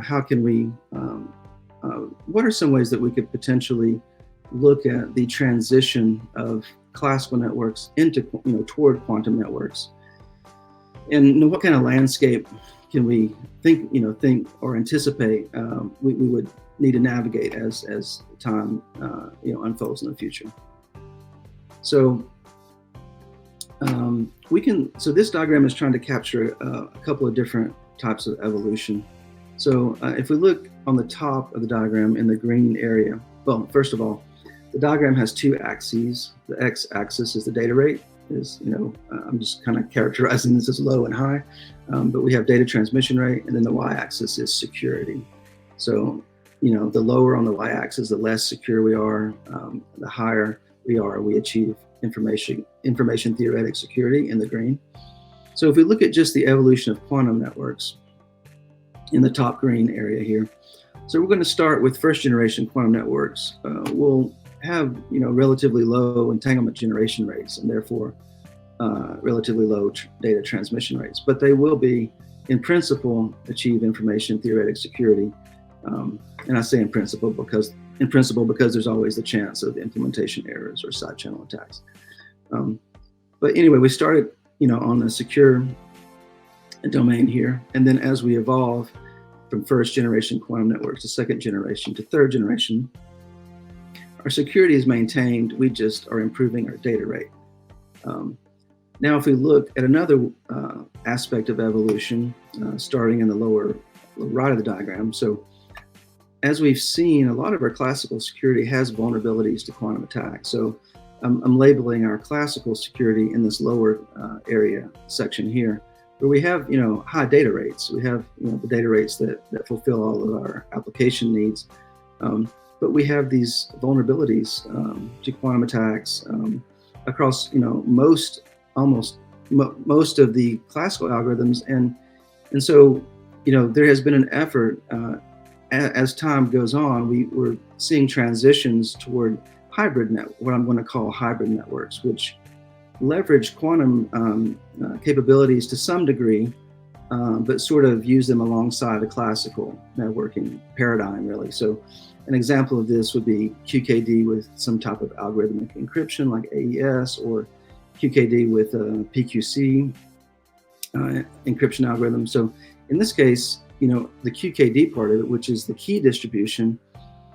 how can we, what are some ways that we could potentially look at the transition of classical networks into, toward quantum networks? And what kind of landscape can we think or anticipate we would need to navigate as time unfolds in the future? So so this diagram is trying to capture a couple of different types of evolution. So if we look on the top of the diagram in the green area, well, first of all, the diagram has two axes. The x-axis is the data rate. I'm just kind of characterizing this as low and high, but we have data transmission rate, and then the y-axis is security. So, the lower on the y-axis, the less secure we are. The higher we are, we achieve information theoretic security in the green. So if we look at just the evolution of quantum networks in the top green area here, so we're going to start with first generation quantum networks. We'll have relatively low entanglement generation rates, and therefore relatively low data transmission rates, but they will be, in principle, achieve information theoretic security. And I say in principle because there's always the chance of implementation errors or side channel attacks. But anyway, we started on the secure domain here, and then as we evolve from first generation quantum networks to second generation to third generation, our security is maintained. We just are improving our data rate. Now, if we look at another aspect of evolution, starting in the lower right of the diagram, so as we've seen, a lot of our classical security has vulnerabilities to quantum attacks. So I'm labeling our classical security in this lower area section here, where we have high data rates. We have the data rates that fulfill all of our application needs. But we have these vulnerabilities to quantum attacks across most of the classical algorithms, and so there has been an effort as time goes on. We're seeing transitions toward what I'm going to call hybrid networks, which leverage quantum capabilities to some degree, but sort of use them alongside a classical networking paradigm, really. So an example of this would be QKD with some type of algorithmic encryption like AES, or QKD with a PQC encryption algorithm. So in this case, the QKD part of it, which is the key distribution,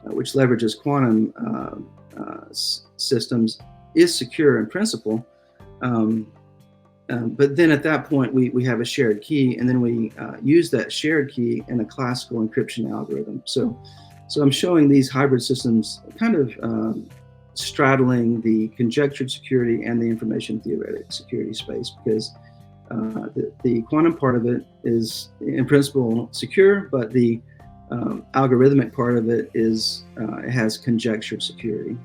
which leverages quantum systems, is secure in principle. But then at that point, we have a shared key, and then we use that shared key in a classical encryption algorithm. So I'm showing these hybrid systems kind of straddling the conjectured security and the information theoretic security space, because the quantum part of it is in principle secure, but the algorithmic part of it it has conjectured security.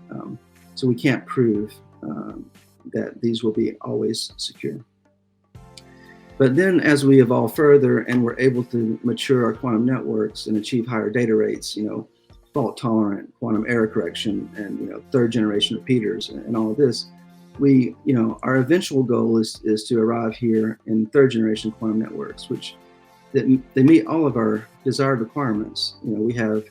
So we can't prove that these will be always secure. But then as we evolve further and we're able to mature our quantum networks and achieve higher data rates, fault tolerant quantum error correction, and third generation repeaters and all of this, our eventual goal is to arrive here in third generation quantum networks, which they meet all of our desired requirements. We have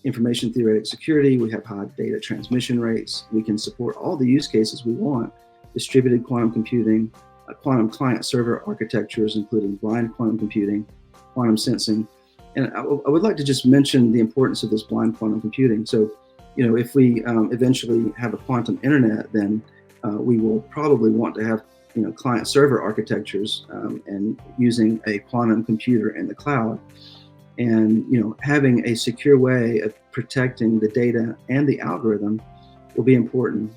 information theoretic security, we have high data transmission rates, we can support all the use cases we want, distributed quantum computing, quantum client server architectures, including blind quantum computing, quantum sensing. And I would like to just mention the importance of this blind quantum computing. So, if we eventually have a quantum internet, then we will probably want to have client server architectures and using a quantum computer in the cloud, and having a secure way of protecting the data and the algorithm will be important.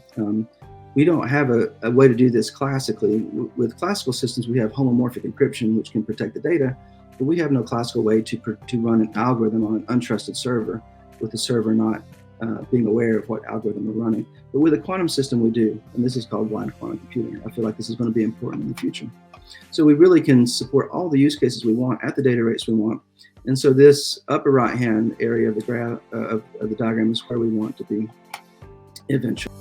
We don't have a way to do this classically. With classical systems, we have homomorphic encryption, which can protect the data, but we have no classical way to run an algorithm on an untrusted server, with the server not being aware of what algorithm we're running. But with a quantum system, we do, and this is called blind quantum computing. I feel like this is going to be important in the future. So we really can support all the use cases we want at the data rates we want. And so this upper right-hand area of the graph of the diagram is where we want to be eventually.